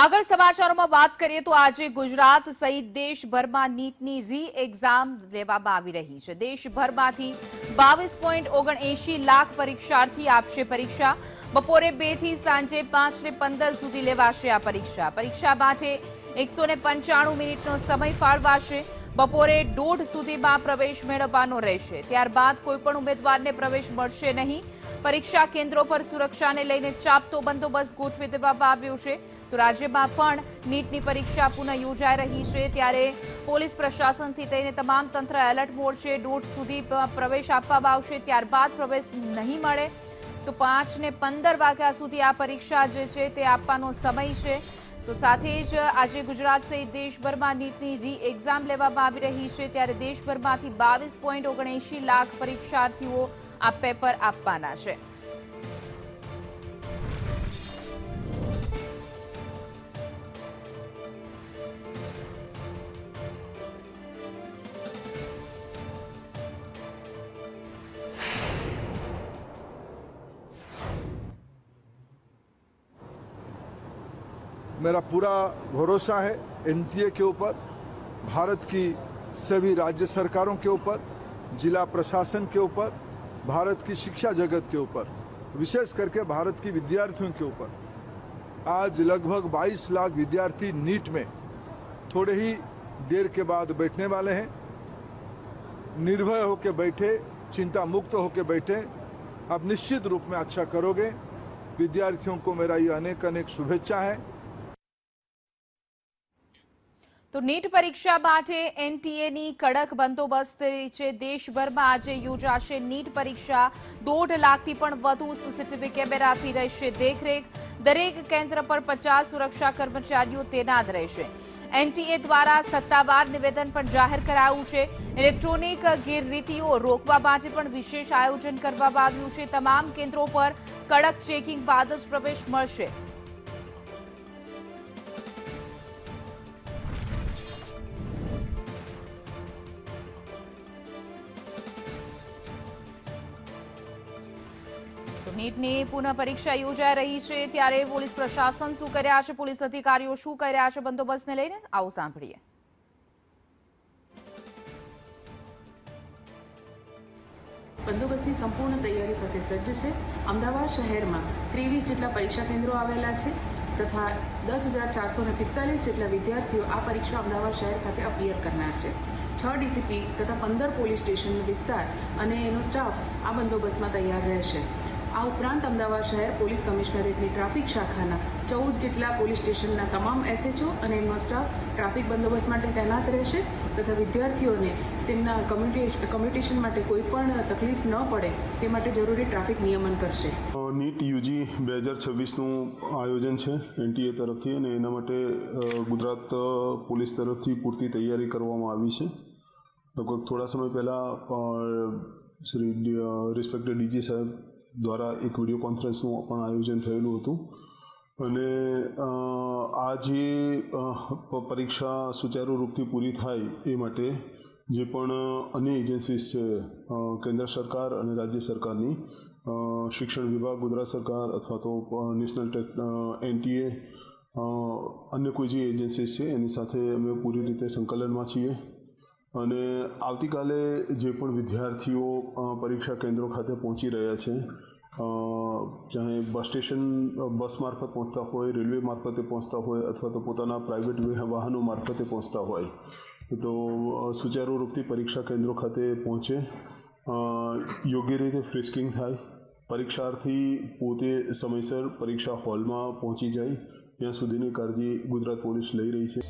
આગળ સમાચારોમાં વાત કરીએ તો આજે ગુજરાત સહિત દેશભરમાં નીટની રી એક્ઝામ લેવામાં આવી રહી છે। દેશભરમાંથી 22.79 લાખ પરીક્ષાર્થી આપશે પરીક્ષા। બપોરે 2 થી સાંજે 5:15 સુધી લેવાશે આ પરીક્ષા। પરીક્ષા માટે 195 મિનિટનો સમય ફાળવાશે। બપોરે 1:30 સુધીમાં પ્રવેશ મેળવવાનો રહેશે। ત્યારબાદ કોઈપણ ઉમેદવારને પ્રવેશ મળશે નહીં। પરીક્ષા કેન્દ્રો પર સુરક્ષાને લઈને ચાપતો બંદોબસ્ત ગોઠવી દેવામાં આવ્યો છે। તો રાજ્યમાં પણ નીટની પરીક્ષા પુનઃ યોજાઈ રહી છે, ત્યારે પોલીસ પ્રશાસનથી લઈને તમામ તંત્ર એલર્ટ મોડ છે। 1:30 સુધી પ્રવેશ આપવામાં આવશે, ત્યારબાદ પ્રવેશ નહીં મળે તો 5:15 વાગ્યા સુધી આ પરીક્ષા જે છે તે આપવાનો સમય છે। તો સાથે જ આજે ગુજરાત સહિત દેશભરમાં નીટની રી એક્ઝામ લેવામાં આવી રહી છે, ત્યારે દેશભરમાંથી 22.79 લાખ પરીક્ષાર્થીઓ આ પેપર આપવાના છે। मेरा पूरा भरोसा है एनटीए के ऊपर, भारत की सभी राज्य सरकारों के ऊपर, जिला प्रशासन के ऊपर, भारत की शिक्षा जगत के ऊपर, विशेष करके भारत की विद्यार्थियों के ऊपर। आज लगभग 22 लाख विद्यार्थी नीट में थोड़े ही देर के बाद बैठने वाले हैं। निर्भय होकर बैठे, चिंता मुक्त होकर बैठे, आप निश्चित रूप में अच्छा करोगे। विद्यार्थियों को मेरा ये अनेक अनेक शुभेच्छा है। તો નીટ પરીક્ષા માટે એનટીએની કડક બંદોબસ્ત છે। દેશભરમાં આજે યોજાશે નીટ પરીક્ષા। 1.5 લાખથી પણ વધુ સીસીટીવી કેમેરાથી રહેશે દેખરેખ। દરેક કેન્દ્ર પર 50 સુરક્ષા કર્મચારીઓ તૈનાત રહેશે। એનટીએ દ્વારા સત્તાવાર નિવેદન પણ જાહેર કરાયું છે। ઇલેક્ટ્રોનિક ગેરરીતિઓ રોકવા માટે પણ વિશેષ આયોજન કરવામાં આવ્યું છે। તમામ કેન્દ્રો પર કડક ચેકિંગ બાદ જ પ્રવેશ મળશે। નીટની પુનઃ પરીક્ષા યોજાઈ રહી છે, ત્યારે પોલીસ પ્રશાસન શું કરી રહ્યા છે, પોલીસ અધિકારીઓ શું કરી રહ્યા છે બંદોબસ્તને લઈને, આવો સાંભળીએ। બંદોબસ્તની સંપૂર્ણ તૈયારી સાથે સજ્જ છે। અમદાવાદ શહેરમાં 23 જેટલા પરીક્ષા કેન્દ્રો આવેલા છે તથા 10,445 જેટલા વિદ્યાર્થીઓ આ પરીક્ષા અમદાવાદ શહેર ખાતે અપિયર કરનાર છે। 6 ડીસીપી તથા 15 પોલીસ સ્ટેશન વિસ્તાર અને એનો સ્ટાફ આ બંદોબસ્તમાં તૈયાર રહેશે। આ ઉપરાંત અમદાવાદ શહેર પોલીસ કમિશનરેટની ટ્રાફિક શાખાના 14 જેટલા પોલીસ સ્ટેશનના તમામ એસએચઓ અને એમનો સ્ટાફ ટ્રાફિક બંદોબસ્ત માટે તૈનાત રહેશે તથા વિદ્યાર્થીઓને તેમના કમ્યુનિકેશન માટે કોઈ પણ તકલીફ ન પડે તે માટે જરૂરી ટ્રાફિક નિયમન કરશે। નીટ યુજી 2026નું આયોજન છે એનટીએ તરફથી, અને એના માટે ગુજરાત પોલીસ તરફથી પૂરતી તૈયારી કરવામાં આવી છે। લગભગ થોડા સમય પહેલાં શ્રી રિસ્પેક્ટેડ ડીજી સાહેબ દ્વારા એક વિડીયો કોન્ફરન્સનું પણ આયોજન થયેલું હતું, અને આ જે પરીક્ષા સુચારુ રૂપથી પૂરી થાય એ માટે જે પણ અન્ય એજન્સીસ છે, કેન્દ્ર સરકાર અને રાજ્ય સરકારની, શિક્ષણ વિભાગ ગુજરાત સરકાર અથવા તો નેશનલ એનટીએ, અન્ય કોઈ જે એજન્સીસ છે એની સાથે અમે પૂરી રીતે સંકલનમાં છીએ। અને આવતીકાલે જે પણ વિદ્યાર્થીઓ પરીક્ષા કેન્દ્રો ખાતે પહોંચી રહ્યા છે, ચાહે બસ સ્ટેશન બસ મારફત પહોંચતા હોય, રેલવે મારફતે પહોંચતા હોય અથવા તો પોતાના પ્રાઇવેટ વાહનો મારફતે પહોંચતા હોય, તો સુચારુ રૂપથી પરીક્ષા કેન્દ્રો ખાતે પહોંચે, યોગ્ય રીતે ફ્રિસ્કિંગ થાય, પરીક્ષાર્થી પોતે સમયસર પરીક્ષા હોલમાં પહોંચી જાય, ત્યાં સુધીની કાળજી ગુજરાત પોલીસ લઈ રહી છે।